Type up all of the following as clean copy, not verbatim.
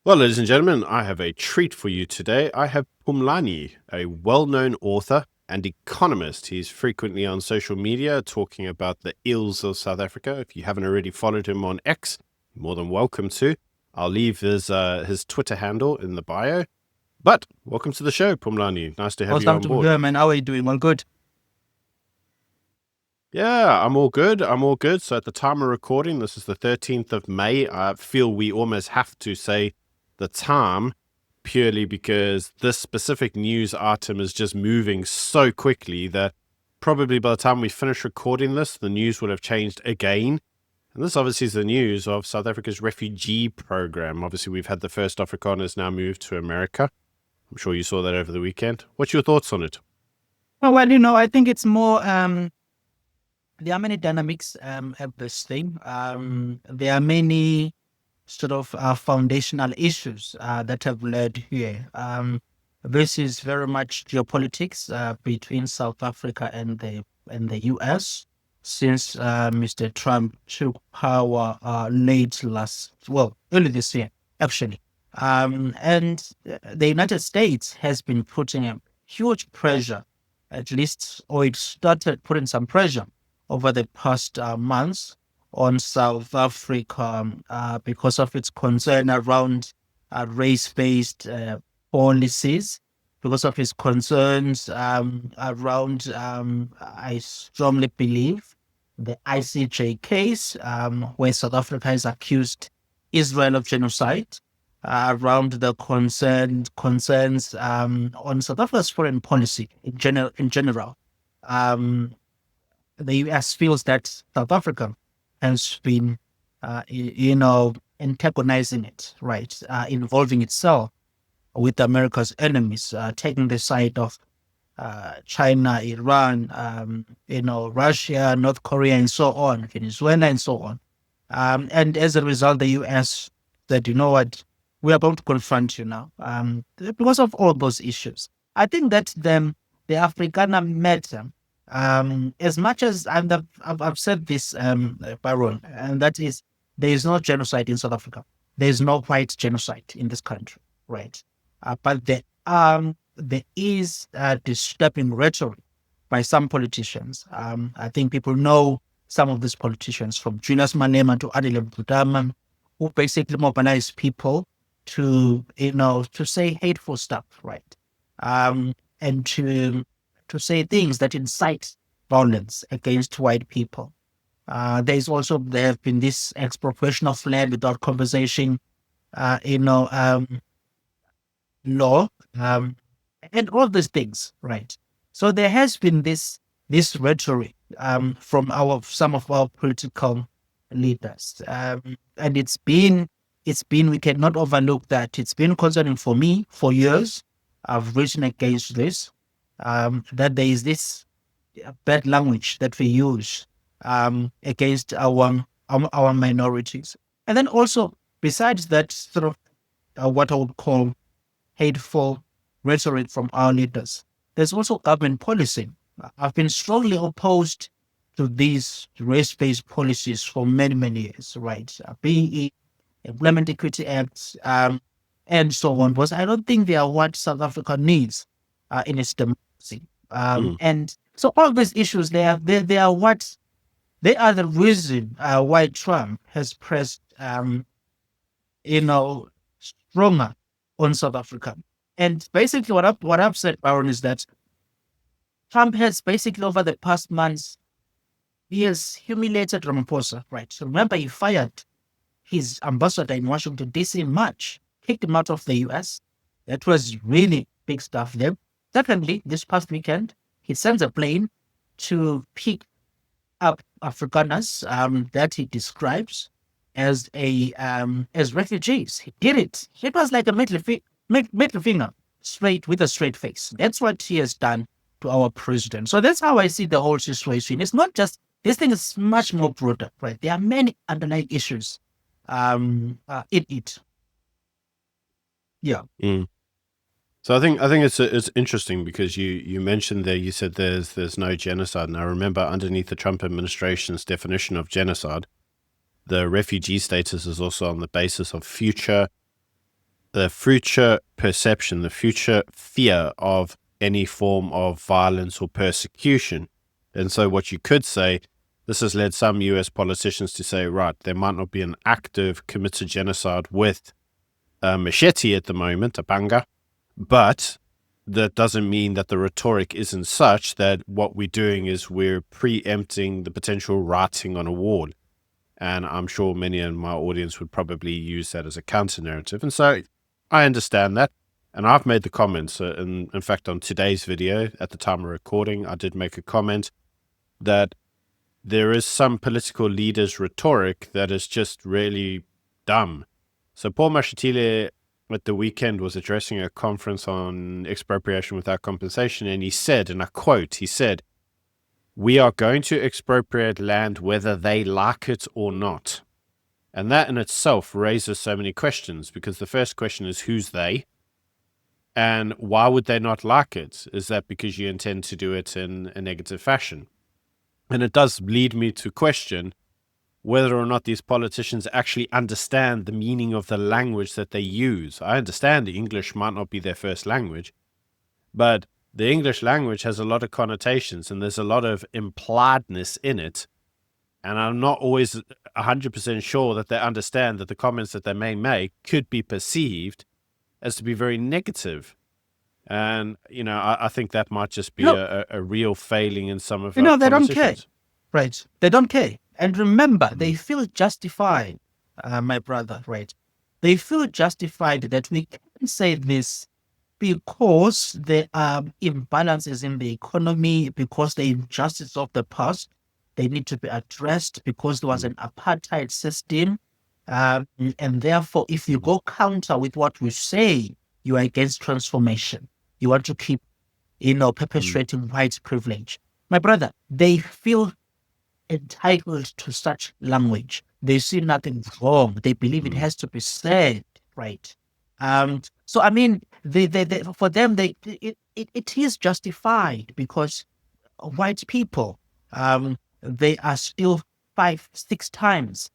Well, ladies and gentlemen, I have a treat for you today. I have Phumlani, a well-known author and economist. He's frequently on social media talking about the ills of South Africa. If you haven't already followed him on X, you're more than welcome to. I'll leave his Twitter handle in the bio. But welcome to the show, Phumlani. Nice to have you Awesome on to be board. here, man. How are you doing? All good? Yeah, I'm all good. I'm all good. So at the time of recording, this is the 13th of May. I feel we almost have to say the time purely because this specific news item is just moving so quickly that probably by the time we finish recording this, the news would have changed again. And this obviously is the news of South Africa's refugee program. Obviously, we've had the first Afrikaners now move to America. I'm sure you saw that over the weekend. What's your thoughts on it? Well, I think it's more there are many dynamics at this thing. There are many sort of foundational issues that have led here. This is very much geopolitics between South Africa and the US since Mr. Trump took power early this year, actually. And the United States has been putting a huge pressure, at least, or it started putting some pressure over the past months on South Africa because of its concern around race-based policies, because of its concerns around, I strongly believe, the ICJ case, where South Africa has accused Israel of genocide, around the concerns on South Africa's foreign policy in general. Um, the US feels that South Africa has been, antagonizing it, right? Involving itself with America's enemies, taking the side of China, Iran, Russia, North Korea, and so on, Venezuela, and so on. And as a result, the US said, you know what, we are going to confront you now because of all those issues. I think that the Afrikaner matter, as much as I've said this, Baron, and that is there is no genocide in South Africa. There is no white genocide in this country, right? But there is disturbing rhetoric by some politicians. I think people know some of these politicians, from Julius Malema to Adile Budama, who basically mobilize people to say hateful stuff, right? And to say things that incite violence against white people. There have been this expropriation of land without compensation, law, and all these things, right? So there has been this rhetoric from some of our political leaders, and it's been we cannot overlook that. It's been concerning for me for years. I've written against this, that there is this bad language that we use against our minorities, and then also besides that sort of what I would call hateful rhetoric from our leaders, there's also government policy. I've been strongly opposed to these race-based policies for many years, right? Be it Employment Equity Act, and so on, because I don't think they are what South Africa needs in its democracy. And so all these issues, they are the reason why Trump has pressed, stronger on South Africa. And basically, what I've said, Baron, is that Trump has basically over the past months, he has humiliated Ramaphosa, right? So remember, he fired his ambassador in Washington, D.C. in March, kicked him out of the US. That was really big stuff there. Secondly, this past weekend, he sends a plane to pick up Afrikaners that he describes as as refugees. He did it. It was like a middle finger, straight with a straight face. That's what he has done to our president. So that's how I see the whole situation. It's not just this thing is much more broader, right? There are many underlying issues in it. Yeah. So I think it's interesting because you mentioned there, you said there's no genocide. And I remember underneath the Trump administration's definition of genocide, the refugee status is also on the basis of future the future perception, the future fear of any form of violence or persecution. And so what you could say, this has led some US politicians to say, right, there might not be an active committed genocide with a machete at the moment, a panga, but that doesn't mean that the rhetoric isn't such that what we're doing is we're preempting the potential writing on a wall. And I'm sure many in my audience would probably use that as a counter narrative. And so I understand that. And I've made the comments. In fact, on today's video, at the time of recording, I did make a comment that there is some political leaders' rhetoric that is just really dumb. So Paul Mashatile at the weekend was addressing a conference on expropriation without compensation. And he said, and I quote, he said, "We are going to expropriate land whether they like it or not." And that in itself raises so many questions, because the first question is, who's they? And why would they not like it? Is that because you intend to do it in a negative fashion? And it does lead me to question whether or not these politicians actually understand the meaning of the language that they use. I understand the English might not be their first language, but the English language has a lot of connotations and there's a lot of impliedness in it. And I'm not always 100% sure that they understand that the comments that they may make could be perceived as to be very negative. And, I think that might just be a real failing in some of our they don't care. politicians. Right. They don't care. And remember, they feel justified, my brother, right? They feel justified that we can say this because there are imbalances in the economy, because the injustice of the past, they need to be addressed because there was an apartheid system. And therefore, if you go counter with what we say, you are against transformation. You want to keep, perpetuating white privilege. My brother, they feel entitled to such language. They see nothing wrong. They believe it has to be said, right? So I mean, they for them, it is justified because white people, they are still 5-6 times,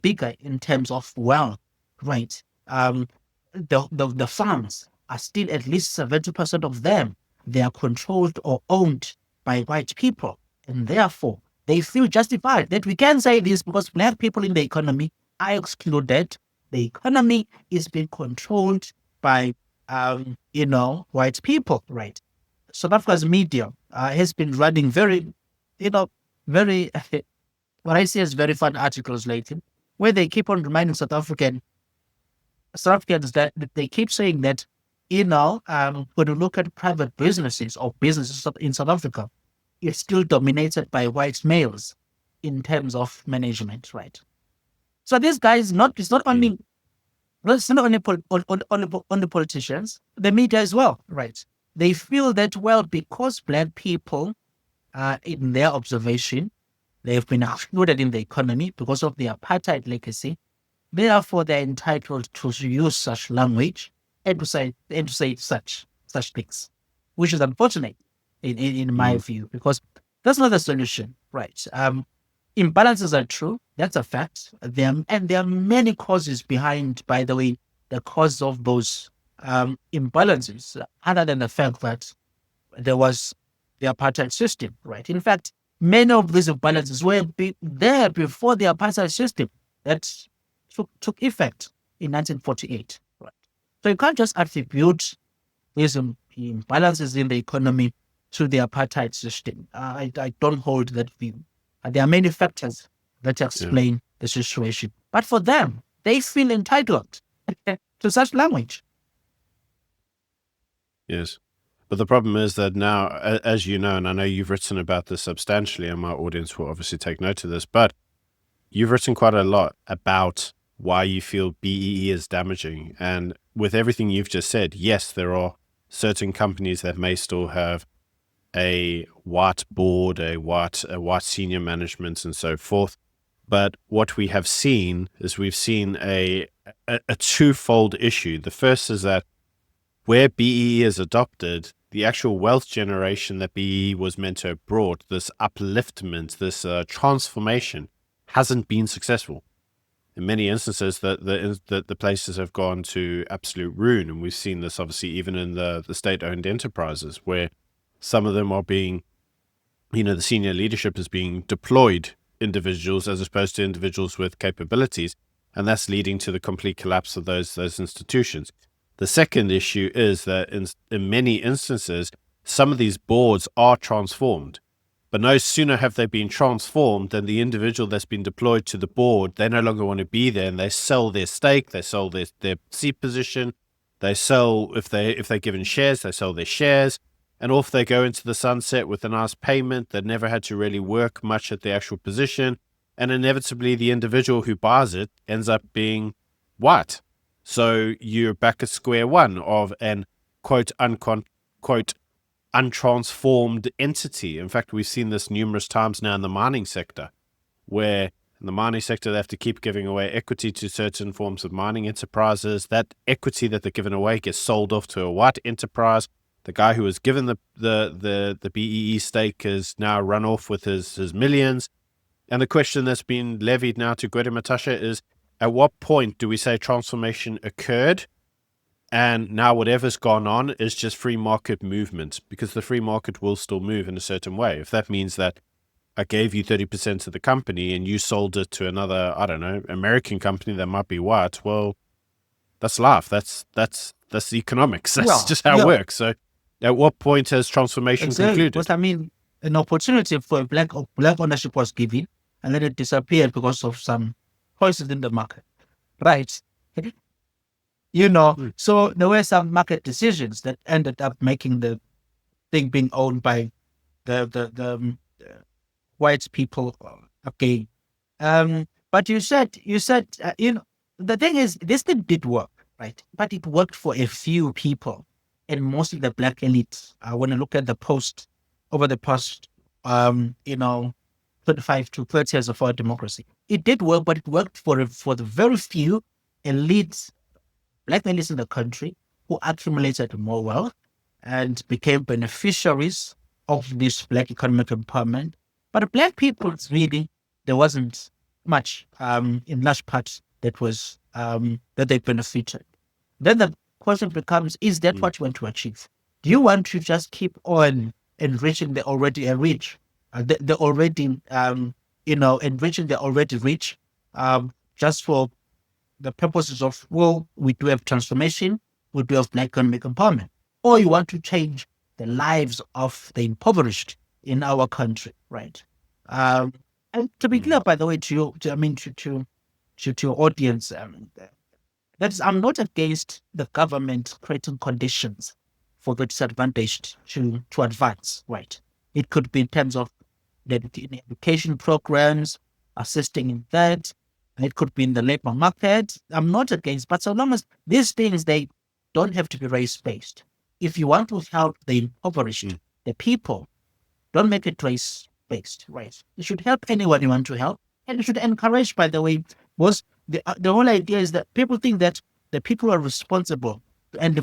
bigger in terms of wealth, right? The farms are still at least 70% of them. They are controlled or owned by white people, and therefore they feel justified that we can say this because black people in the economy are excluded. The economy is being controlled by, white people, right? South Africa's media has been running very, very, what I see as very fun articles lately, where they keep on reminding South Africans that they keep saying that, when you look at private businesses or businesses in South Africa, it's still dominated by white males in terms of management, right? So this guy is not. It's not only. Well, it's not only on the politicians, the media as well, right? They feel that, well, because black people, in their observation, they have been excluded in the economy because of the apartheid legacy. Therefore, they're entitled to use such language and to say such things, which is unfortunate in my view, because that's not the solution, right? Imbalances are true. That's a fact. And there are many causes behind, by the way, the cause of those imbalances, other than the fact that there was the apartheid system, right? In fact, many of these imbalances were there before the apartheid system that took effect in 1948, right? So you can't just attribute these imbalances in the economy to the apartheid system. I don't hold that view. There are many factors that explain the situation. But for them, they feel entitled to such language. Yes. But the problem is that now, as you know, and I know you've written about this substantially, and my audience will obviously take note of this, but you've written quite a lot about why you feel BEE is damaging. And with everything you've just said, yes, there are certain companies that may still have a white board, a white senior management, and so forth. But what we have seen is we've seen a twofold issue. The first is that where BEE is adopted, the actual wealth generation that BEE was meant to have brought, this upliftment, this transformation, hasn't been successful. in many instances, the places have gone to absolute ruin. And we've seen this obviously even in the state-owned enterprises, where some of them are being, the senior leadership is being deployed individuals as opposed to individuals with capabilities, and that's leading to the complete collapse of those institutions. The second issue is that in many instances, some of these boards are transformed, but no sooner have they been transformed than the individual that's been deployed to the board, they no longer want to be there, and they sell their stake, they sell their seat position, they sell, if they're given shares, they sell their shares, and off they go into the sunset with a nice payment that never had to really work much at the actual position. And inevitably, the individual who buys it ends up being white. So you're back at square one of an quote untransformed entity. In fact, we've seen this numerous times now in the mining sector, where in the mining sector they have to keep giving away equity to certain forms of mining enterprises. That equity that they're giving away gets sold off to a white enterprise. The guy who was given the BEE stake has now run off with his millions. And the question that's been levied now to Gwede Matasha is, at what point do we say transformation occurred and now whatever's gone on is just free market movement? Because the free market will still move in a certain way. If that means that I gave you 30% of the company and you sold it to another, I don't know, American company that might be white, well, that's life. That's economics. That's just how it works. So at what point has transformation concluded? Because I mean, an opportunity for black ownership was given, and then it disappeared because of some choices in the market, right? So there were some market decisions that ended up making the thing being owned by the white people again. But you said the thing is, this thing did work, right? But it worked for a few people, and mostly the black elite. When I look at the post over the past 25 to 30 years of our democracy, it did work, but it worked for the very few elites, black elites in the country, who accumulated more wealth and became beneficiaries of this black economic empowerment. But black people, really, there wasn't much in large parts that was that they benefited. Then the question becomes, is that what you want to achieve? Do you want to just keep on enriching the already rich, the already enriching the already rich, just for the purposes of, well, we do have transformation, we do have black economic empowerment, or you want to change the lives of the impoverished in our country, right? And to be clear, by the way, to your audience, that is, I'm not against the government creating conditions for the disadvantaged to advance, right? It could be in terms of the education programs, assisting in that. It could be in the labor market. I'm not against, but so long as these things, they don't have to be race-based. If you want to help the impoverished, the people, don't make it race-based, right? You should help anyone you want to help, and you should encourage, by the way, because the whole idea is that people think that the people who are responsible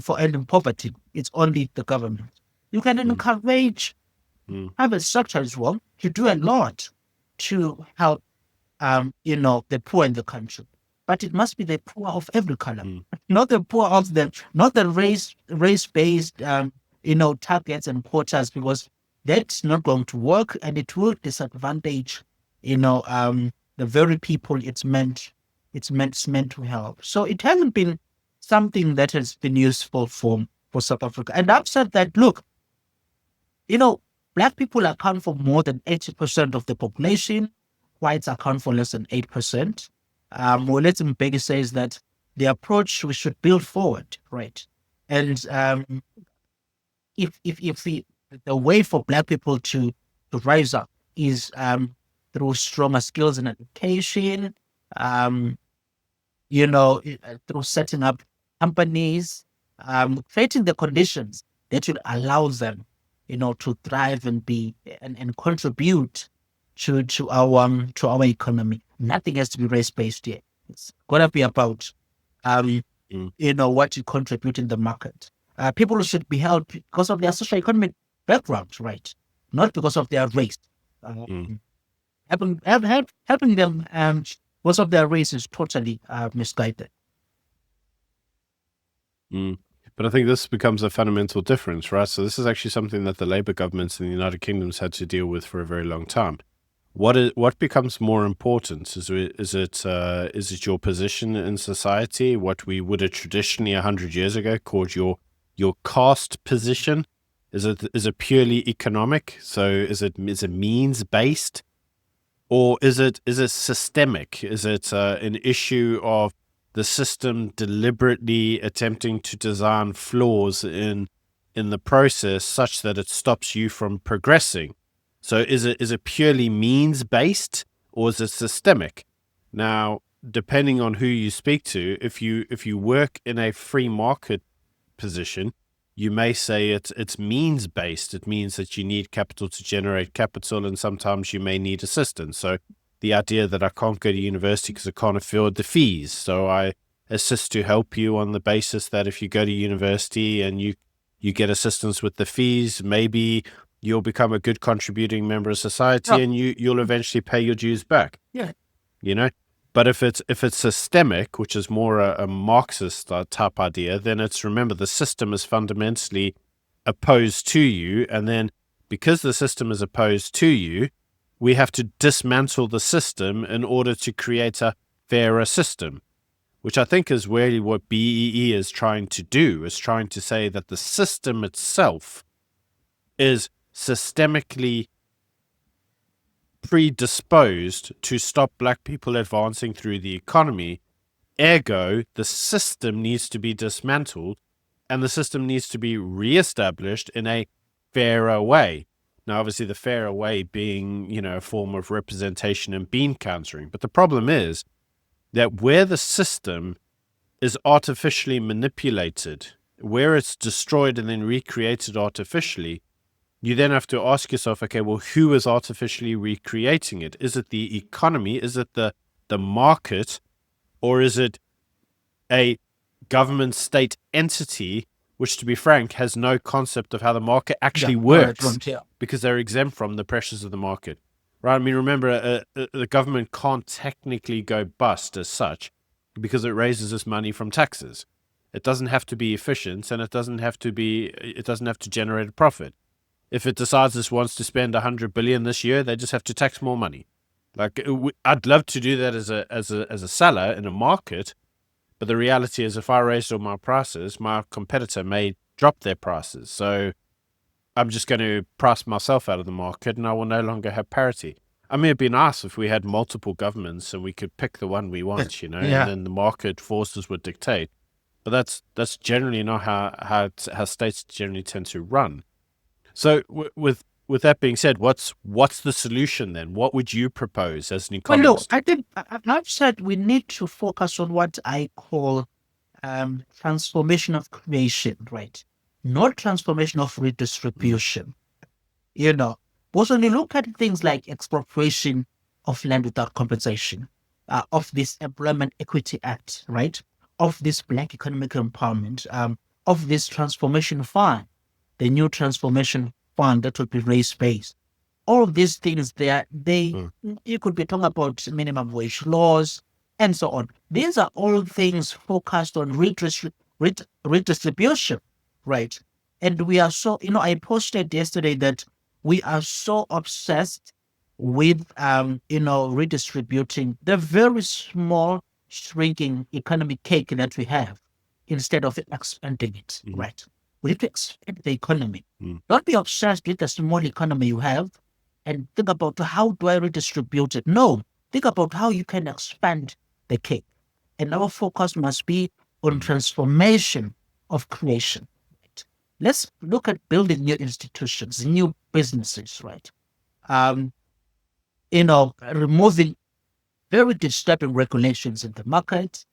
for ending poverty, it's only the government. You can encourage private sector as well to do a lot to help the poor in the country. But it must be the poor of every color, not the poor of not the race-based, targets and quotas, because that's not going to work, and it will disadvantage, the very people it's meant to help. So it hasn't been something that has been useful for South Africa. And I've said that, look, black people account for more than 80% of the population. Whites account for less than 8%. Moeletsi Mbeki says that the approach we should build forward, right? And if the way for black people to rise up is through stronger skills and education, through setting up companies, creating the conditions that will allow them, to thrive and be and contribute to our economy. Nothing has to be race-based here. It's gotta be about what you contribute in the market. People should be helped because of their socio-economic background, right? Not because of their race. Helping them Most of their race is totally misguided. Mm. But I think this becomes a fundamental difference, right? So this is actually something that the Labour governments in the United Kingdom's had to deal with for a very long time. What becomes more important? Is it your position in society? What we would have traditionally 100 years ago called your caste position? Is it purely economic? So is it means based, or is it systemic? Is it an issue of the system deliberately attempting to design flaws in the process such that it stops you from progressing? So is it purely means based, or is it systemic? Now, depending on who you speak to, if you work in a free market position, you may say it's means based. It means that you need capital to generate capital, and sometimes you may need assistance. So the idea that I can't go to university because I can't afford the fees, so I assist to help you on the basis that if you go to university and you get assistance with the fees, maybe you'll become a good contributing member of society, Yeah. and you'll eventually pay your dues back. Yeah. You know, but if it's systemic, which is more a Marxist type idea, then it's, remember, the system is fundamentally opposed to you, and then because the system is opposed to you, we have to dismantle the system in order to create a fairer system, which I think is really what BEE is trying to do, is trying to say that the system itself is systemically predisposed to stop black people advancing through the economy. Ergo, the system needs to be dismantled, and the system needs to be reestablished in a fairer way. Now, obviously, the fairer way being, a form of representation and bean countering. But the problem is that where the system is artificially manipulated, where it's destroyed and then recreated artificially, you then have to ask yourself, okay, well, who is artificially recreating it? Is it the economy? Is it the market? Or is it a government state entity, which, to be frank, has no concept of how the market actually works, because they're exempt from the pressures of the market? Right? I mean, remember, the government can't technically go bust as such because it raises its money from taxes. It doesn't have to be efficient, and it doesn't have to generate a profit. If it decides it wants to spend 100 billion this year, they just have to tax more money. Like, I'd love to do that as a seller in a market, but the reality is, if I raised all my prices, my competitor may drop their prices. So I'm just going to price myself out of the market, and I will no longer have parity. I mean, it'd be nice if we had multiple governments and we could pick the one we want, and then the market forces would dictate. But that's generally not how states generally tend to run. So with that being said, what's the solution then? What would you propose as an Well, look, economist? I think I've said we need to focus on what I call transformation of creation, right? Not transformation of redistribution. Because when you look at things like expropriation of land without compensation, of this Employment Equity Act, right? Of this Black Economic Empowerment, of this transformation fund, the new transformation fund that will be race based. All of these things, you could be talking about minimum wage laws and so on. These are all things focused on redistribution, right? And we are so, I posted yesterday that we are so obsessed with, redistributing the very small, shrinking economic cake that we have instead of expanding it, right? We need to expand the economy. Don't be obsessed with the small economy you have and think about how do I redistribute it. No, think about how you can expand the cake. And our focus must be on transformation of creation. Right? Let's look at building new institutions, new businesses, right? Removing very disturbing regulations in the market,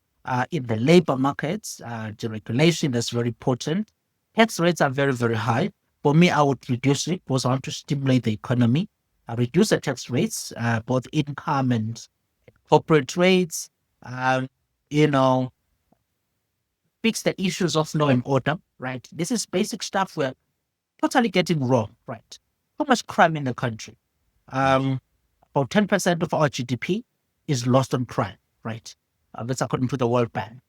in the labor markets, deregulation that's very important. Tax rates are very, very high. For me, I would reduce it because I want to stimulate the economy. Reduce the tax rates, both income and corporate rates, you know, fix the issues of law and order, right? This is basic stuff we're totally getting wrong, right? How much crime in the country? About 10% of our GDP. is lost on crime, right? That's according to the World Bank.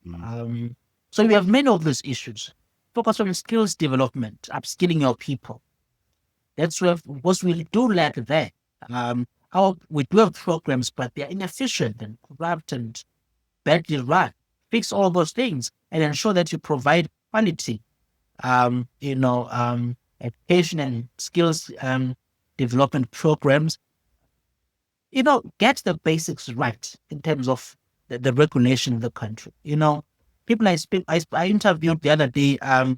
So we have many of those issues. Focus on skills development, upskilling your people. That's where, because we do lack that. We do have programs, but they're inefficient and corrupt and badly run. Fix all those things and ensure that you provide quality, education and skills development programs. Get the basics right in terms of the regulation of the country. People I interviewed the other day, John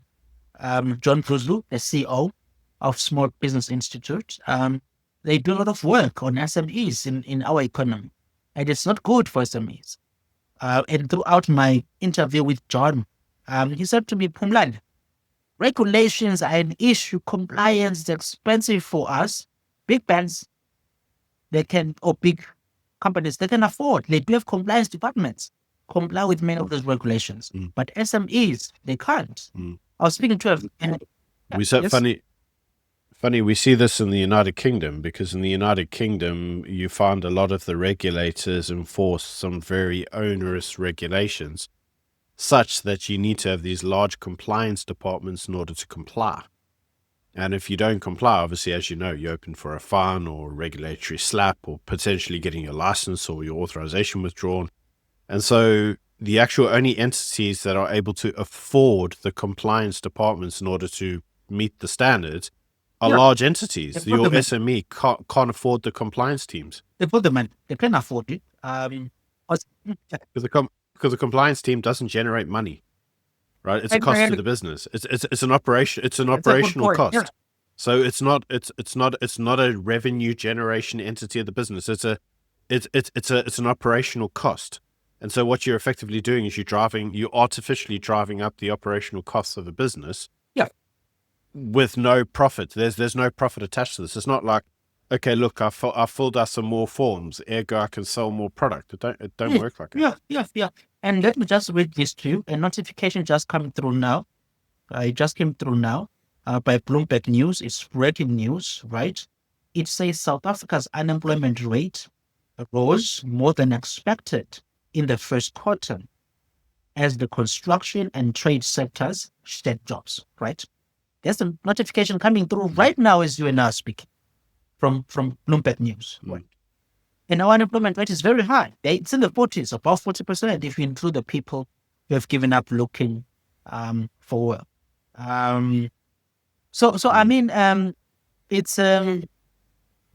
Kruzlu, the CEO of Small Business Institute. They do a lot of work on SMEs in our economy, and it's not good for SMEs. And throughout my interview with John, he said to me, Phumlani, regulations are an issue. Compliance is expensive for us. Big banks, or big companies, they can afford. They do have compliance departments, comply with many of those regulations. But SMEs, they can't. I was speaking to we said funny, we see this in the United Kingdom, because in the United Kingdom, you find a lot of the regulators enforce some very onerous regulations, such that you need to have these large compliance departments in order to comply. And if you don't comply, obviously, as you know, you're open for a fine or a regulatory slap, or potentially getting your license or your authorization withdrawn. And so the actual only entities that are able to afford the compliance departments in order to meet the standards are large entities. Your SME can't afford the compliance teams. They put them in. They can afford it. Because the compliance team doesn't generate money, right? It's a cost to the business. It's an operation. It's an operational cost. Yeah. So it's not a revenue generation entity of the business. It's an operational cost. And so what you're effectively doing is you're artificially driving up the operational costs of the business. Yeah. With no profit. There's no profit attached to this. It's not like, okay, look, I filled out some more forms, ergo I can sell more product. It don't work like that. Yeah. And let me just read this to you. A notification just coming through now. It just came through now by Bloomberg News. It's breaking news, right? It says South Africa's unemployment rate rose more than expected in the first quarter as the construction and trade sectors shed jobs, right? There's a notification coming through right now as you and I are speaking from Bloomberg News. Right? And our unemployment rate is very high. It's in the 40s, above 40% if you include the people who have given up looking for work. I mean, it's...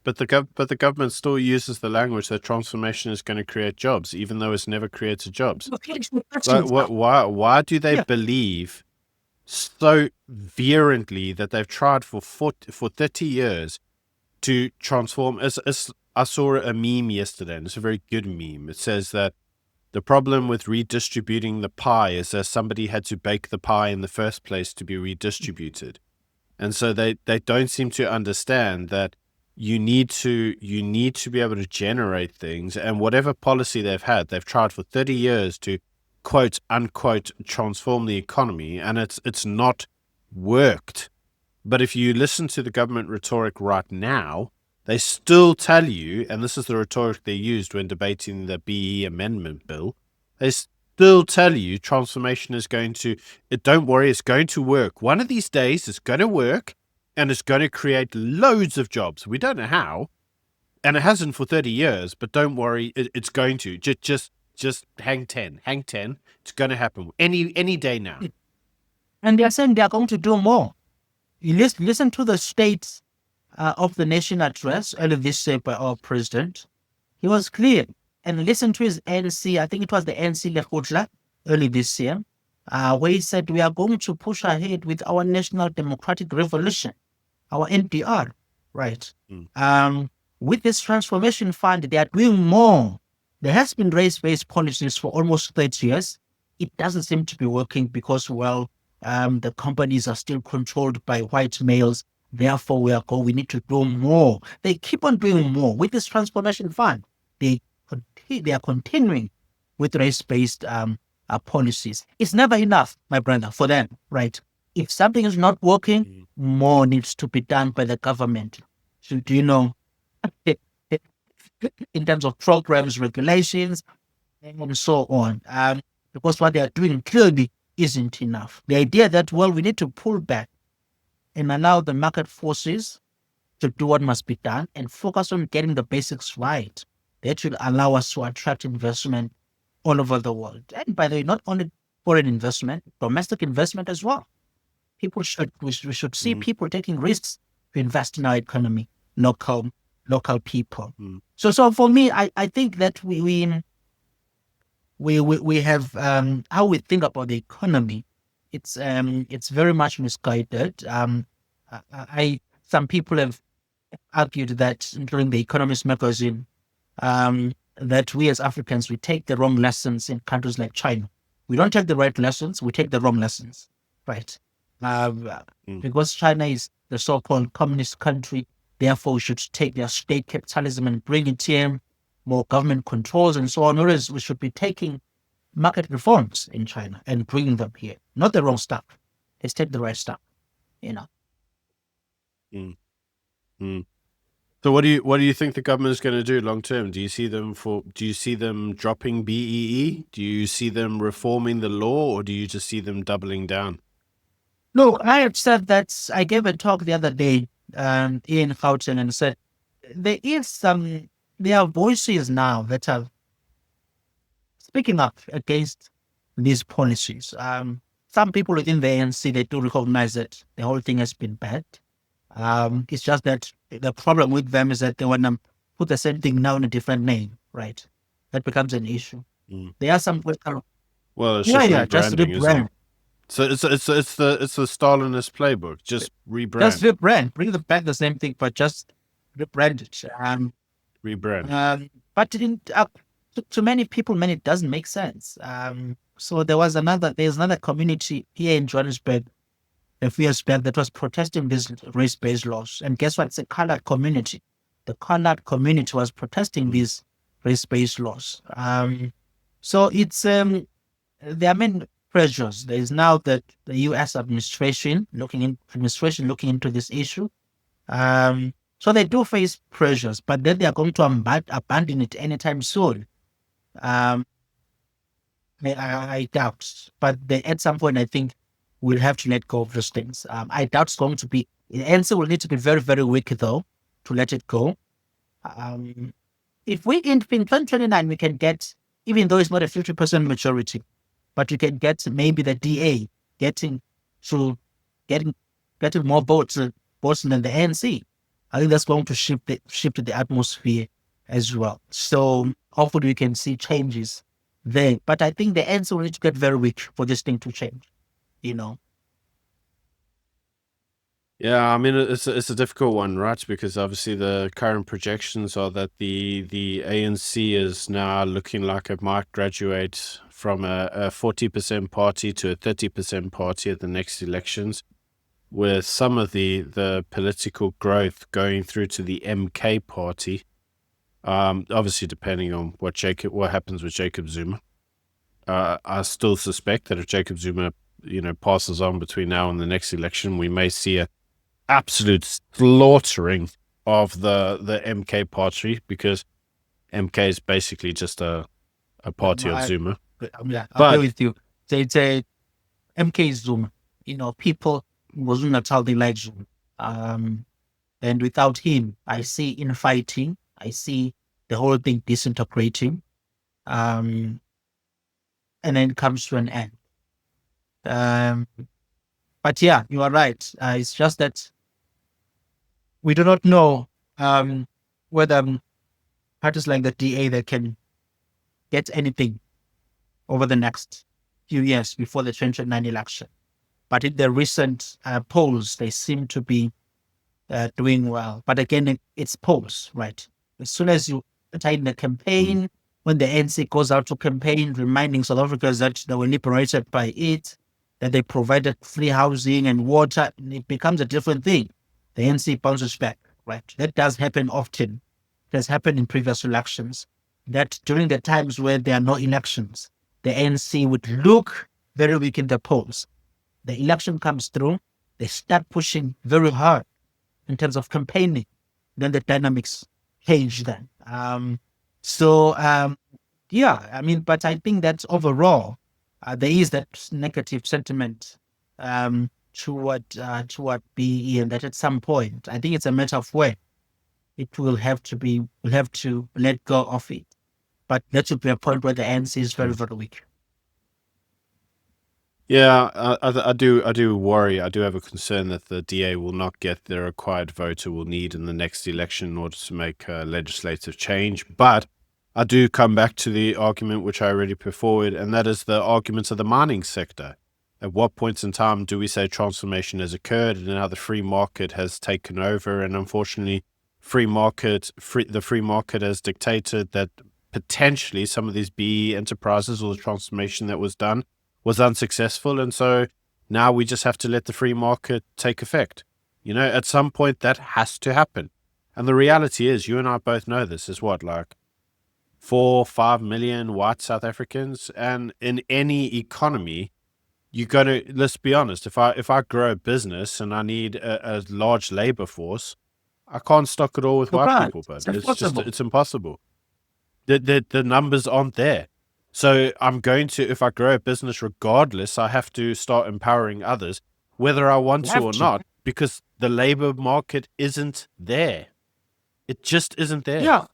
But the government still uses the language that transformation is going to create jobs, even though it's never created jobs. Why do they believe so vehemently that they've tried for 30 years to transform? As I saw a meme yesterday, and it's a very good meme. It says that the problem with redistributing the pie is that somebody had to bake the pie in the first place to be redistributed. And so they don't seem to understand that you need to be able to generate things, and whatever policy they've tried for 30 years to quote unquote transform the economy, and it's not worked. But if you listen to the government rhetoric right now, they still tell you, and this is the rhetoric they used when debating the BE amendment bill, they still tell you transformation is don't worry, it's going to work. One of these days it's going to work, and it's going to create loads of jobs. We don't know how, and it hasn't for 30 years, but don't worry, it's going to. Just hang 10. It's going to happen any day now. And they're saying they're going to do more. You listen to the State of the Nation address earlier this year by our president. He was clear. And listen to his ANC, I think it was the ANC Lekgotla early this year, where he said we are going to push ahead with our National Democratic Revolution, our NDR, right? With this transformation fund, they are doing more. There has been race-based policies for almost 30 years. It doesn't seem to be working because, the companies are still controlled by white males. Therefore, we need to do more. They keep on doing more. With this transformation fund, they are continuing with race-based policies. It's never enough, my brother, for them, right? If something is not working, more needs to be done by the government. So, do you know? in terms of programs, regulations, and so on. Because what they are doing clearly isn't enough. The idea that, well, we need to pull back and allow the market forces to do what must be done and focus on getting the basics right. That will allow us to attract investment all over the world. And by the way, not only foreign investment, domestic investment as well. We should see Mm, people taking risks to invest in our economy, local people. mm, So for me, I think that we have how we think about the economy. It's very much misguided. Some people have argued that, including the Economist magazine, that we as Africans, we take the wrong lessons in countries like China. We don't take the right lessons, we take the wrong lessons, right? Um, mm. because China is the so-called communist country, therefore we should take their state capitalism and bring it here, more government controls and so on. Whereas we should be taking market reforms in China and bringing them here, not the wrong stuff. Let's take the right stuff, you know. Mm, mm. So what do you think the government is going to do long term? Do you see them dropping BEE? Do you see them reforming the law, or do you just see them doubling down? No, I have said that. I gave a talk the other day in Gauteng and said there is there are voices now that are speaking up against these policies. Some people within the ANC, they do recognize that the whole thing has been bad. It's just that the problem with them is that they want to put the same thing now in a different name, right? That becomes an issue. Mm. There are some, Well, it's yeah, just yeah, just rebranding, isn't rebrand. it? So it's the Stalinist playbook. Just Just rebrand, rebrand, bring the back the same thing, but just rebrand it. rebrand. But to many people, many it doesn't make sense. So there's another community here in Johannesburg a few years back that was protesting these race-based laws. And guess what? It's a colored community. The colored community was protesting Mm, these race-based laws. So it's there are many pressures. There is now the U.S. administration looking into this issue. So they do face pressures, but then they are going to abandon it anytime soon. Um, I doubt, but at some point, I think we'll have to let go of those things. I doubt it's going to be. The answer will need to be very, very weak though to let it go. Um, if we in 2029 we can get, even though it's not a 50% majority, but we can get maybe the DA getting to getting getting more votes than the ANC. I think that's going to shift the atmosphere as well. So hopefully we can see changes there. But I think the answer will need to get very weak for this thing to change. You know. Yeah, I mean it's a difficult one, right? Because obviously the current projections are that the ANC is now looking like it might graduate from a 40% party to a 30% party at the next elections, with some of the political growth going through to the MK party. Obviously depending on what happens with Jacob Zuma. I still suspect that if Jacob Zuma, passes on between now and the next election, we may see a absolute slaughtering of the MK party, because MK is basically just a party of I, Zuma. yeah, I agree But with you. It's a MK Zuma. People in KwaZulu Natal, they like Zuma. And without him, I see infighting. I see the whole thing disintegrating. Um, and then it comes to an end. Um, but yeah, you are right. It's just that we do not know whether parties like the DA that can get anything over the next few years before the 2029 election. But in the recent polls, they seem to be doing well. But again, it's polls, right? As soon as you enter in the mm, campaign, when the ANC goes out to campaign, reminding South Africans that they were liberated by it, that they provided free housing and water, it becomes a different thing. The ANC bounces back, right? That does happen often. It has happened in previous elections. That during the times where there are no elections, the ANC would look very weak in the polls. The election comes through, they start pushing very hard in terms of campaigning. Then the dynamics change then. Yeah, I mean, but I think that overall, there is that negative sentiment toward BE, and that at some point, I think it's a matter of when it will have to be, we'll have to let go of it. But that should be a point where the ANC is very, very weak. Yeah, I do worry. I do have a concern that the DA will not get the required vote it will need in the next election in order to make legislative change. But I do come back to the argument which I already put forward, and that is the arguments of the mining sector. At what points in time do we say transformation has occurred and now the free market has taken over? And unfortunately, the free market has dictated that potentially some of these BE enterprises or the transformation that was done was unsuccessful. And so now we just have to let the free market take effect. At some point that has to happen. And the reality is, you and I both know this, is what, like 4, 5 million white South Africans. And in any economy, you're going to, let's be honest, if I grow a business and I need a large labor force, I can't stock it all with You white can't. people, but It's impossible. it's impossible. The numbers aren't there. So I'm going to, if I grow a business regardless, I have to start empowering others, whether I want You to have or to. not, because the labor market isn't there. It just isn't there. Yeah,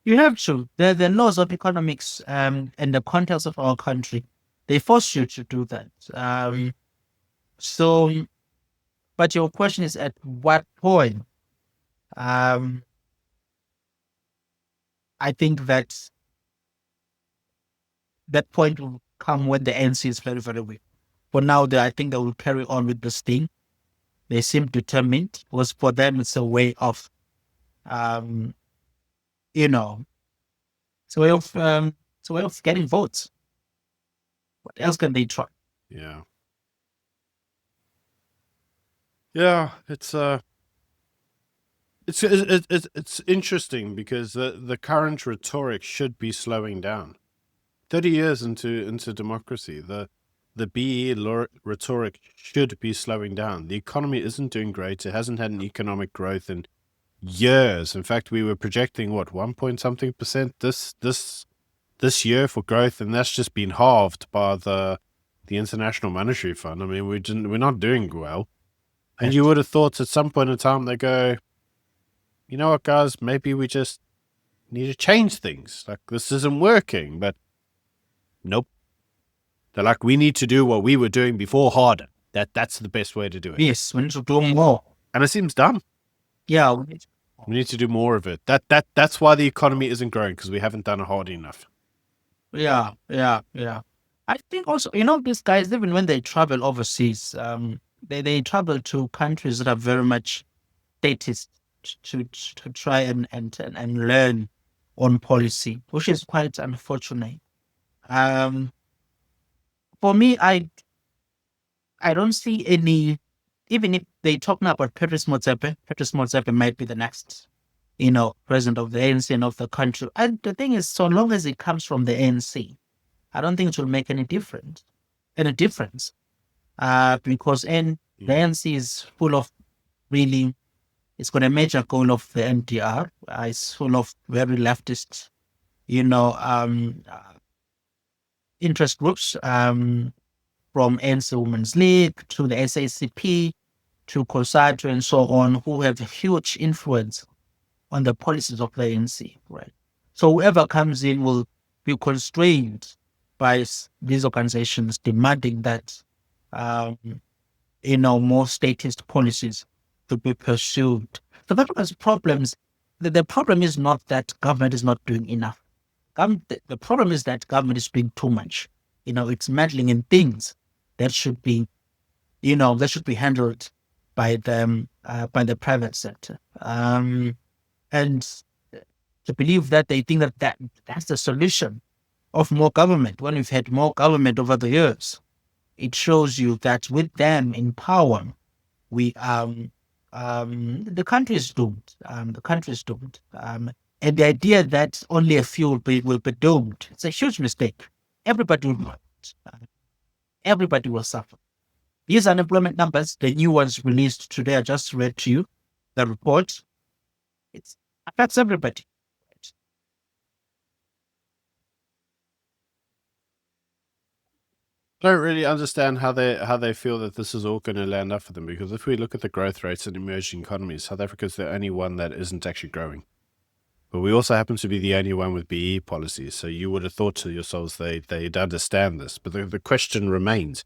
you have to. The laws of economics and the context of our country, they force you to do that. So, but your question is at what point? Um, I think that that point will come when the ANC is very, very weak. For now, I think they will carry on with this thing. They seem determined because for them it's a way of, um, you know, it's a way of getting votes. What else can they try? Yeah. Yeah, it's interesting because the current rhetoric should be slowing down. 30 years into democracy, the rhetoric should be slowing down. The economy isn't doing great. It hasn't had an economic growth in years. In fact, we were projecting what, 1 point something percent this year for growth, and that's just been halved by the International Monetary Fund. I mean, we're not doing well. And you would have thought at some point in time they go, you know what, guys, maybe we just need to change things. Like, this isn't working. But nope. They're like, we need to do what we were doing before harder. That's the best way to do it. Yes, we need to do more. And it seems dumb. Yeah, We need to do more of it. That's why the economy isn't growing, because we haven't done it hard enough. yeah. I think also, these guys, even when they travel overseas, they travel to countries that are very much statist to try and learn on policy, which is quite unfortunate. Um, for me, I don't see any. Even if they're talking about Patrice Motsepe might be the next, president of the ANC and of the country. And the thing is, so long as it comes from the ANC, I don't think it will make any difference. Because the ANC is full of really, it's got a major goal of the NDR. It's full of very leftist, interest groups, from ANC Women's League to the SACP to COSATU and so on, who have huge influence on the policies of the ANC, right? So whoever comes in will be constrained by these organizations demanding that, more statist policies to be pursued. So Africa's problems, the problem is not that government is not doing enough. The problem is that government is doing too much. It's meddling in things that should be, handled by them, by the private sector. And to believe that they think that's the solution of more government when we've had more government over the years, it shows you that with them in power, the country is doomed. The country is doomed. And the idea that only a few will be doomed, it's a huge mistake. Everybody will everybody will suffer. These unemployment numbers, the new ones released today, I just read to you the report. It affects everybody. don't really understand how they feel that this is all going to land up for them, because if we look at the growth rates in emerging economies, South Africa's the only one that isn't actually growing. But we also happen to be the only one with BE policies. So you would have thought to yourselves they'd understand this. But the question remains.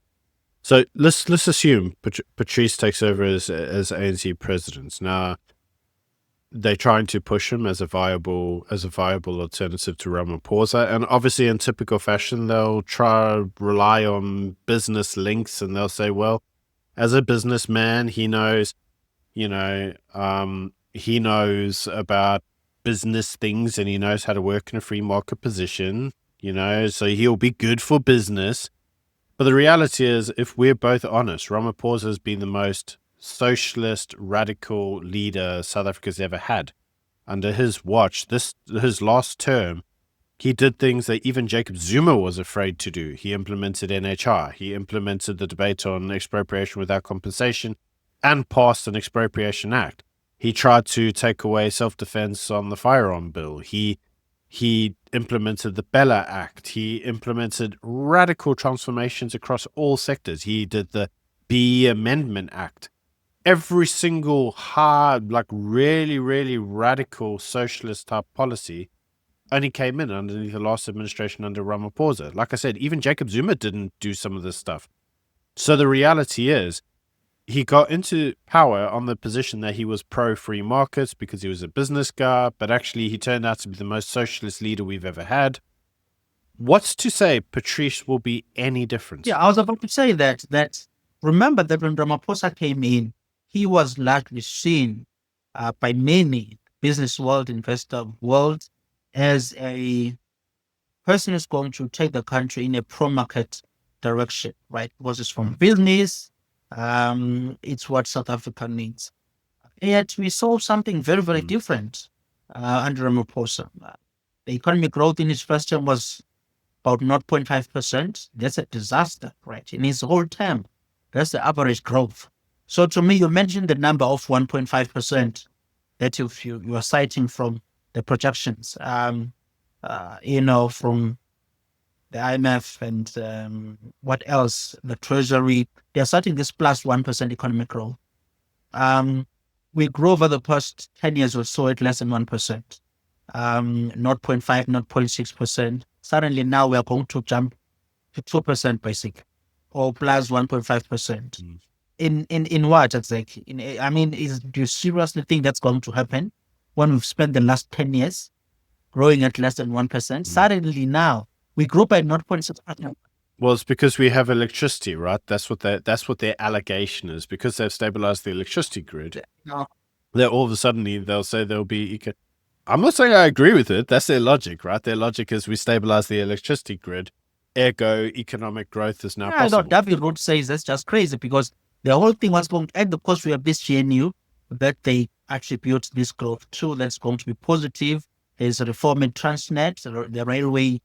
So let's assume Patrice takes over as ANC president. Now they're trying to push him as a viable alternative to Ramaphosa, and obviously in typical fashion they'll try rely on business links, and they'll say, well, as a businessman, he knows, he knows about business things, and he knows how to work in a free market position, so he'll be good for business. But the reality is, if we're both honest, Ramaphosa has been the most socialist, radical leader South Africa's ever had. Under his watch, his last term, he did things that even Jacob Zuma was afraid to do. He implemented NHR. He implemented the debate on expropriation without compensation and passed an expropriation act. He tried to take away self-defense on the firearm bill. He implemented the Bella Act. He implemented radical transformations across all sectors. He did the BE Amendment Act. Every single hard, like really, really radical socialist type policy only came in underneath the last administration under Ramaphosa. Like I said, even Jacob Zuma didn't do some of this stuff. So the reality is, he got into power on the position that he was pro-free markets because he was a business guy, but actually he turned out to be the most socialist leader we've ever had. What's to say Patrice will be any different? Yeah, I was about to say that remember that when Ramaphosa came in, he was largely seen by many business world, investor world, as a person who's going to take the country in a pro-market direction, right? Because it's from business, it's what South Africa needs. Yet we saw something very, very different under Ramaphosa. The economic growth in his first term was about 0.5%. That's a disaster, right? In his whole term, that's the average growth. So to me, you mentioned the number of 1.5% that you are citing from the projections, from the IMF and what else, the Treasury. They're citing this plus 1% economic growth. We grew over the past 10 years or so at less than 1%, 0.5, 0.6%. Suddenly now we are going to jump to 2% basic, or plus 1.5%. In what exactly? Do you seriously think that's going to happen when we've spent the last 10 years growing at less than 1%? Suddenly now we grew by 0.6%. Well, it's because we have electricity, right? That's what their allegation is. Because they've stabilized the electricity grid. No. They're all of a sudden they'll say there'll be. I'm not saying I agree with it. That's their logic, right? Their logic is we stabilize the electricity grid, ergo economic growth is now possible. David Roth says that's just crazy, because the whole thing was going, and of course we have this GNU that they attribute this growth to, that's going to be positive. There's a reform in Transnet, the railway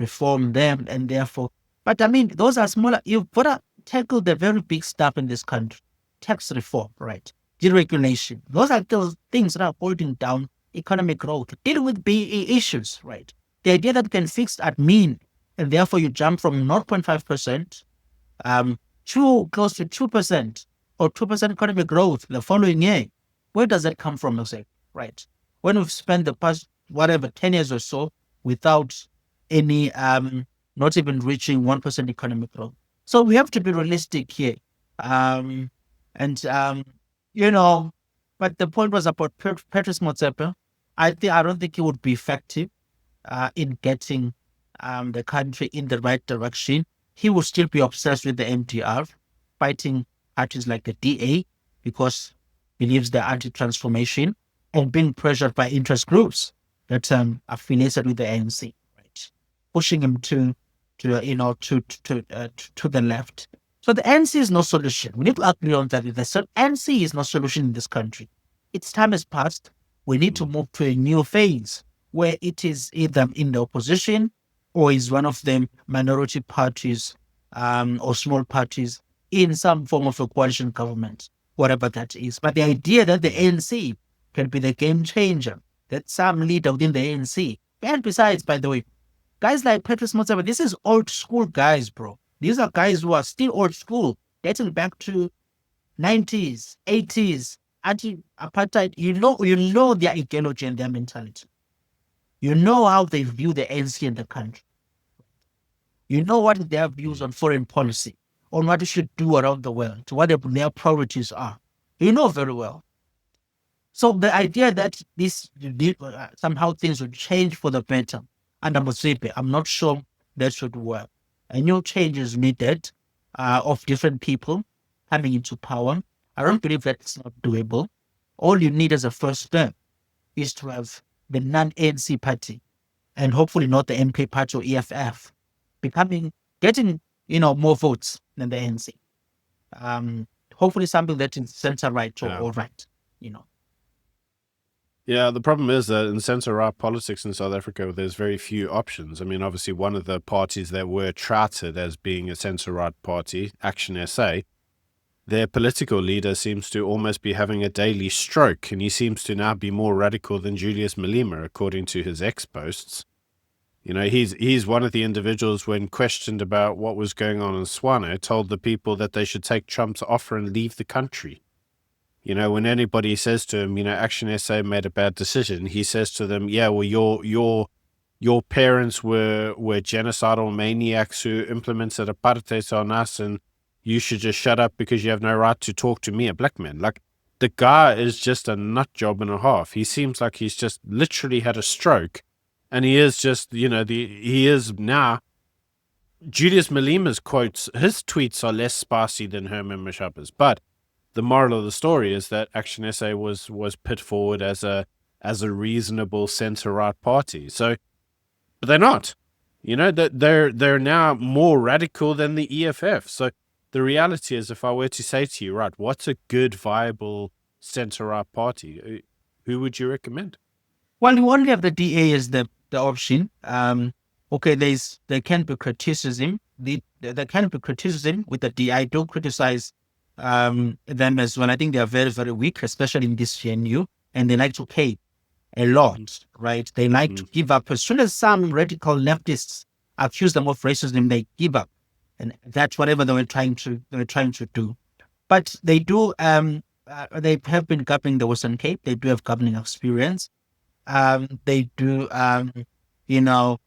reform there, and therefore. But those are smaller. You've got to tackle the very big stuff in this country. Tax reform, right? Deregulation. Those are those things that are holding down economic growth. Dealing with BE issues, right? The idea that can fix admin, and therefore you jump from 0.5% to close to 2% or 2% economic growth the following year. Where does that come from, right? When we've spent the past, 10 years or so without any, not even reaching 1% economic growth. So we have to be realistic here. But the point was about Patrice Motsepe. I don't think he would be effective in getting the country in the right direction. He will still be obsessed with the MDR, fighting parties like the DA because he believes they're anti-transformation, and being pressured by interest groups that are affiliated with the ANC, right? Pushing him to the left. So the ANC is no solution. We need to agree on that. The ANC is no solution in this country. Its time has passed. We need to move to a new phase where it is either in the opposition or is one of them minority parties or small parties in some form of a coalition government, whatever that is. But the idea that the ANC can be the game changer, that some leader within the ANC, and besides, by the way, guys like Patrice Motsepe, this is old school guys, bro. These are guys who are still old school, dating back to 90s, 80s, anti-apartheid. You know their ideology and their mentality. You know how they view the ANC in the country. You know what their views on foreign policy, on what you should do around the world, what their priorities are. You know very well. So the idea that somehow things would change for the better under Motsepe, I'm not sure that should work. A new change is needed of different people coming into power. I don't believe that's not doable. All you need as a first step is to have the non-ANC party, and hopefully not the MK party or EFF, getting more votes than the ANC. Hopefully something that is center right or right, Yeah, the problem is that in center-right politics in South Africa, there's very few options. I mean, obviously, one of the parties that were touted as being a center-right party, Action SA, their political leader seems to almost be having a daily stroke, and he seems to now be more radical than Julius Malema, according to his ex-posts. He's one of the individuals, when questioned about what was going on in Swana, told the people that they should take Trump's offer and leave the country. When anybody says to him, Action SA made a bad decision, he says to them, yeah, well, your parents were genocidal maniacs who implemented apartheid on us, and you should just shut up because you have no right to talk to me, a black man. Like, the guy is just a nut job and a half. He seems like he's just literally had a stroke, and he is just, he is now. Julius Malema's quotes, his tweets are less spicy than Herman Mashaba's, but the moral of the story is that Action SA was put forward as a reasonable center-right party. So, but they're not. That they're now more radical than the EFF. So the reality is, if I were to say to you, right, what's a good, viable center-right party? Who would you recommend? Well, you only have the DA as the option. Okay, there can be criticism. There can be criticism with the DA. I don't criticize them as well. I think they are very, very weak, especially in this GNU, and they like to pay a lot, right? They like to give up. As soon as some radical leftists accuse them of racism, they give up, and that's whatever they were trying to do. But they do. They have been governing the Western Cape. They do have governing experience. They do. There have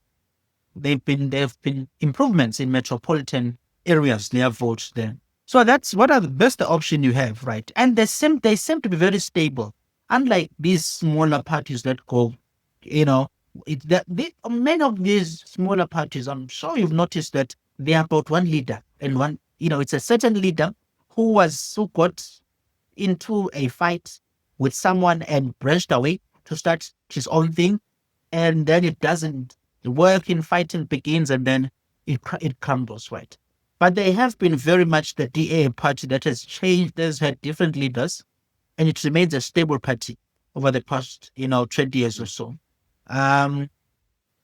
been improvements in metropolitan areas. They have votes there. So that's the option you have, right? And they seem to be very stable, unlike these smaller parties that go, many of these smaller parties. I'm sure you've noticed that they are about one leader and one, it's a certain leader who got into a fight with someone and branched away to start his own thing, and then it doesn't work. In fighting begins, and then it crumbles, right? But they have been very much the DA party that has changed, has had different leaders, and it remains a stable party over the past, 20 years or so.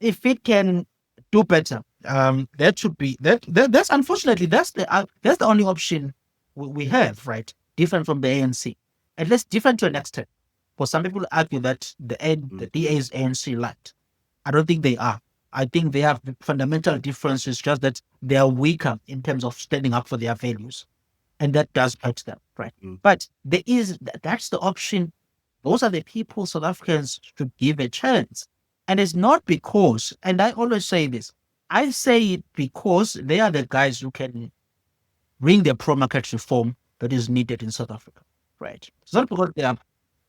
If it can do better, that should be that's unfortunately that's the only option we have, right? Different from the ANC, at least different to an extent. For some people argue that the DA is ANC light. I don't think they are. I think they have fundamental differences, just that they are weaker in terms of standing up for their values. And that does hurt them, right? But that's the option. Those are the people South Africans should give a chance. And it's not because, and I always say this, I say it because they are the guys who can bring the pro-market reform that is needed in South Africa, right? It's not because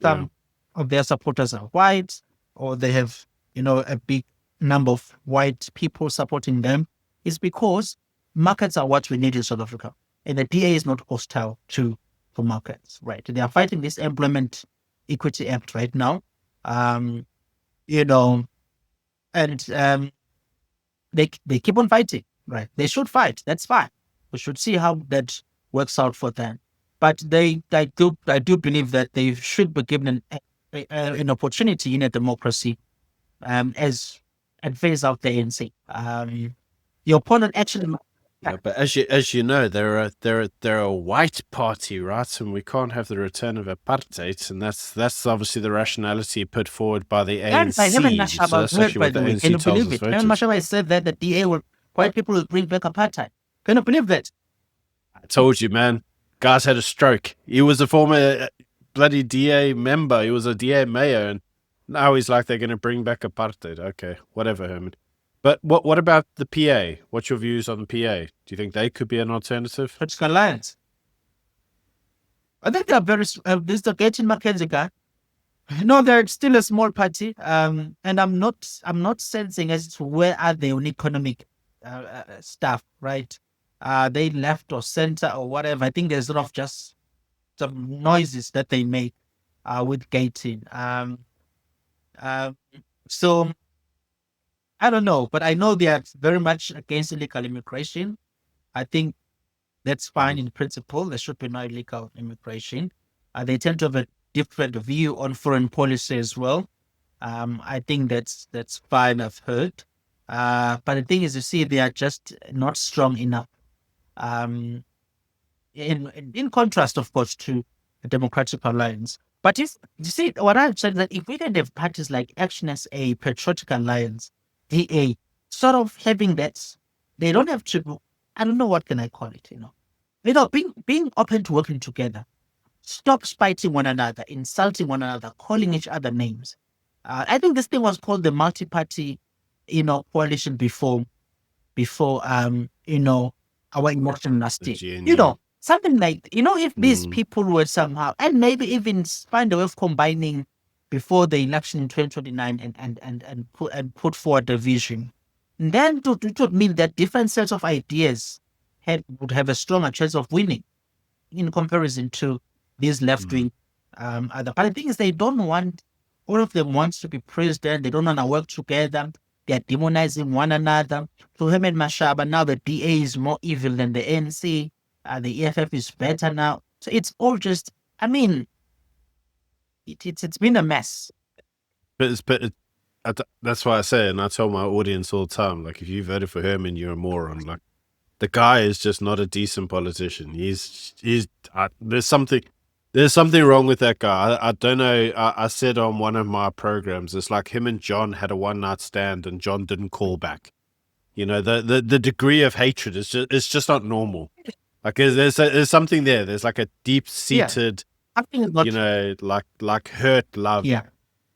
some of their supporters are white, or they have, a big number of white people supporting them. Is because markets are what we need in South Africa, and the DA is not hostile to markets, right? They are fighting this Employment Equity Act right now, and they keep on fighting, right? They should fight. That's fine. We should see how that works out for them. But I do believe that they should be given an opportunity in a democracy, as and phase out the ANC. Your opponent actually. Yeah, but as you know, they're a white party, right? And we can't have the return of apartheid, and that's obviously the rationality put forward by the ANC. So that's actually what the ANC tells us. Herman Mashaba said that the DA white people will bring back apartheid. Can you believe that? I told you, man. Guy's had a stroke. He was a former bloody DA member. He was a DA mayor, and now he's like they're going to bring back apartheid. Okay, whatever, Herman. But what about the PA? What's your views on the PA? Do you think they could be an alternative? Political alliance. I think they are very. This is the Gaten Mackenzie guy. No, they're still a small party. And I'm not sensing as to where are they on economic stuff, right? They left or center or whatever. I think there's a lot of just some noises that they make with Gaten. Uh, so I don't know, but I know they are very much against illegal immigration. I think that's fine in principle. There should be no illegal immigration. They tend to have a different view on foreign policy as well. I think that's fine. I've heard, but the thing is, you see, they are just not strong enough. Um, in contrast, of course, to the Democratic Alliance. But if you see what I've said, that if we can have parties like Action as a Patriotic Alliance, DA, sort of having that, they don't have to. I don't know what can I call it. Being open to working together. Stop spiting one another, insulting one another, calling each other names. I think this thing was called the multi-party, coalition before our emotional The state. GNU. Something like if these people were somehow, and maybe even find a way of combining before the election in 2029 and put forward a vision, then it would mean that different sets of ideas would have a stronger chance of winning in comparison to these left wing other. But the thing is, they don't want, all of them wants to be president. They don't want to work together. They are demonizing one another. So Herman Mashaba, now the DA is more evil than the ANC. The EFF is better now. So it's all just, I mean, it's been a mess. That's why I say, and I tell my audience all the time, like, if you voted for Herman, you're a moron. Like, the guy is just not a decent politician. There's something wrong with that guy. I don't know. I said on one of my programs, it's like him and John had a one night stand, and John didn't call back. The degree of hatred is just not normal. Like there's something there. There's like a deep seated, Something is not, like hurt love. yeah,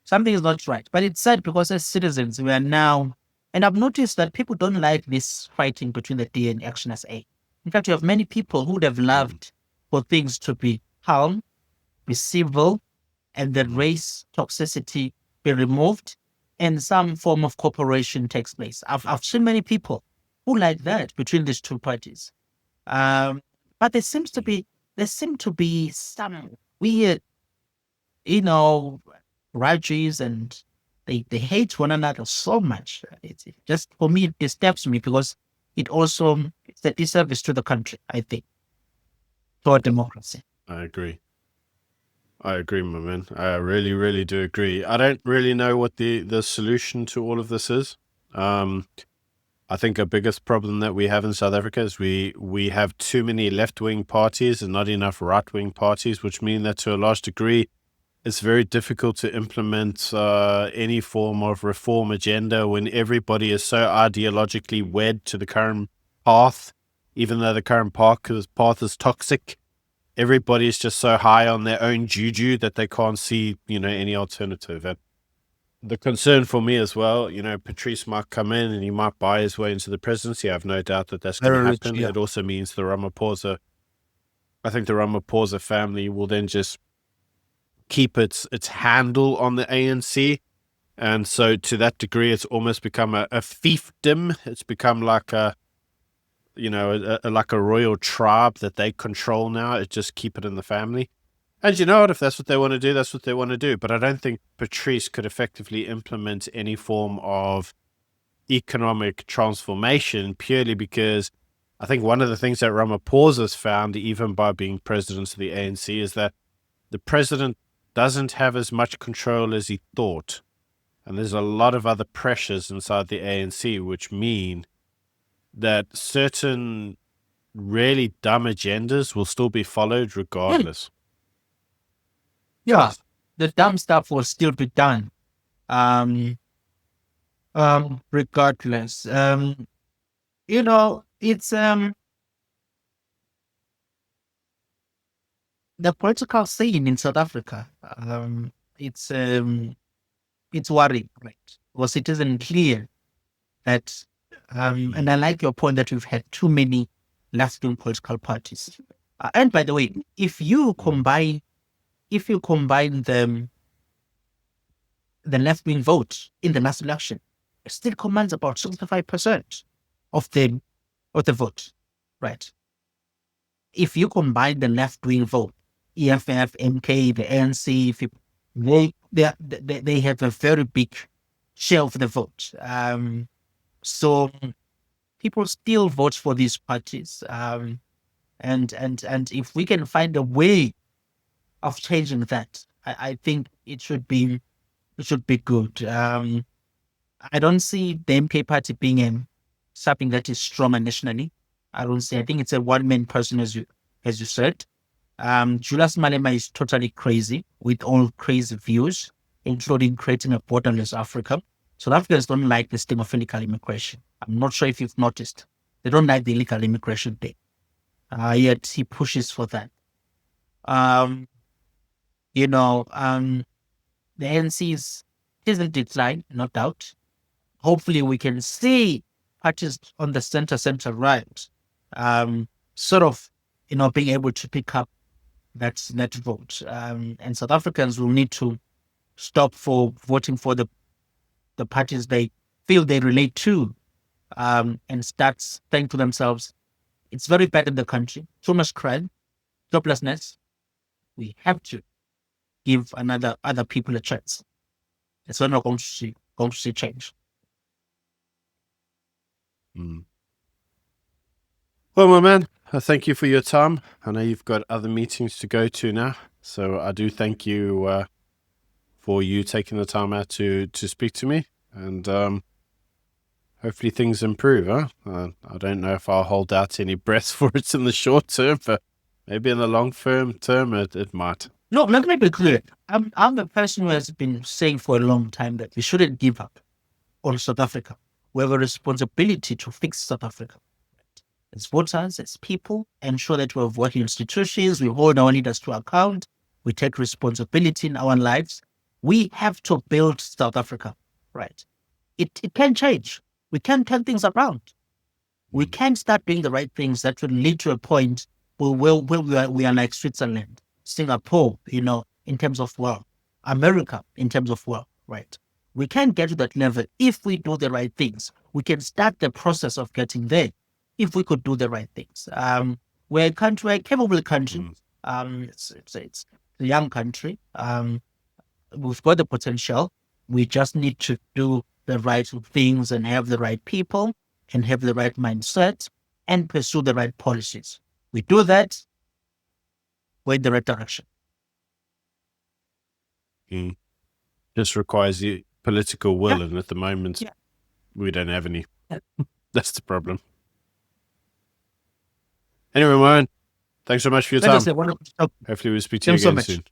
something is not right. But it's sad because as citizens, we are now, and I've noticed that people don't like this fighting between the D and Action as A. In fact, you have many people who would have loved for things to be calm, be civil, and the race toxicity be removed, and some form of cooperation takes place. I've seen many people who like that between these two parties. But there seem to be some weird, grudges, and they hate one another so much. It just, for me, it disturbs me because it's a disservice to the country, I think, for democracy. I agree, my man. I really, really do agree. I don't really know what the solution to all of this is. I think a biggest problem that we have in South Africa is we have too many left-wing parties and not enough right-wing parties, which mean that to a large degree, it's very difficult to implement any form of reform agenda when everybody is so ideologically wed to the current path, even though the current path is toxic. Everybody is just so high on their own juju that they can't see, any alternative. And the concern for me as well, Patrice might come in and he might buy his way into the presidency. I have no doubt that that's going to happen. It also means I think the Ramaphosa family will then just keep its handle on the ANC. And so to that degree, it's almost become a fiefdom. It's become like like a royal tribe that they control now. It just keep it in the family. And you know what? If that's what they want to do, that's what they want to do. But I don't think Patrice could effectively implement any form of economic transformation purely because I think one of the things that Ramaphosa's found, even by being president of the ANC, is that the president doesn't have as much control as he thought. And there's a lot of other pressures inside the ANC, which mean that certain really dumb agendas will still be followed regardless. Yeah, the dumb stuff will still be done, regardless. It's the political scene in South Africa, it's worrying, right? Because it isn't clear that, and I like your point that we've had too many left-wing political parties. And by the way, if you combine the left-wing vote in the last election, it still commands about 65% of the vote, right? If you combine the left-wing vote, EFF, MK, the ANC, if you, they have a very big share of the vote. So people still vote for these parties. And if we can find a way of changing that, I think it should be good. I don't see the MK party being something that is stronger nationally. I don't see. I think it's a one-man person, as you said. Julius Malema is totally crazy with all crazy views, including creating a borderless Africa. South Africans don't like this thing of illegal immigration. I'm not sure if you've noticed. They don't like the illegal immigration thing. Yet he pushes for that. Um, the ANC isn't decline, no doubt. Hopefully we can see parties on the center right, sort of, being able to pick up that vote. And South Africans will need to stop for voting for the parties they feel they relate to, and start saying to themselves, it's very bad in the country, too much crime, joblessness. We have to give other people a chance. It's not going to see change. Well, my man, I thank you for your time. I know you've got other meetings to go to now, so I do thank you for you taking the time out to speak to me, and hopefully things improve. I don't know if I'll hold out any breath for it in the short term, but maybe in the long term it might. No, let me be clear. I'm the person who has been saying for a long time that we shouldn't give up on South Africa. We have a responsibility to fix South Africa. As voters, as people, ensure that we have working institutions, we hold our leaders to account, we take responsibility in our lives. We have to build South Africa, right? It can change. We can turn things around. We can start doing the right things that will lead to a point where we are like Switzerland, Singapore, in terms of wealth, America in terms of wealth, right? We can get to that level if we do the right things. We can start the process of getting there if we could do the right things. We're a capable country. It's a young country. We've got the potential. We just need to do the right things and have the right people and have the right mindset and pursue the right policies. We do that, we're in the right direction. Just requires the political will, and at the moment, we don't have any. That's the problem. Anyway, Mohan, thanks so much for your time. Hopefully we'll speak to you again soon.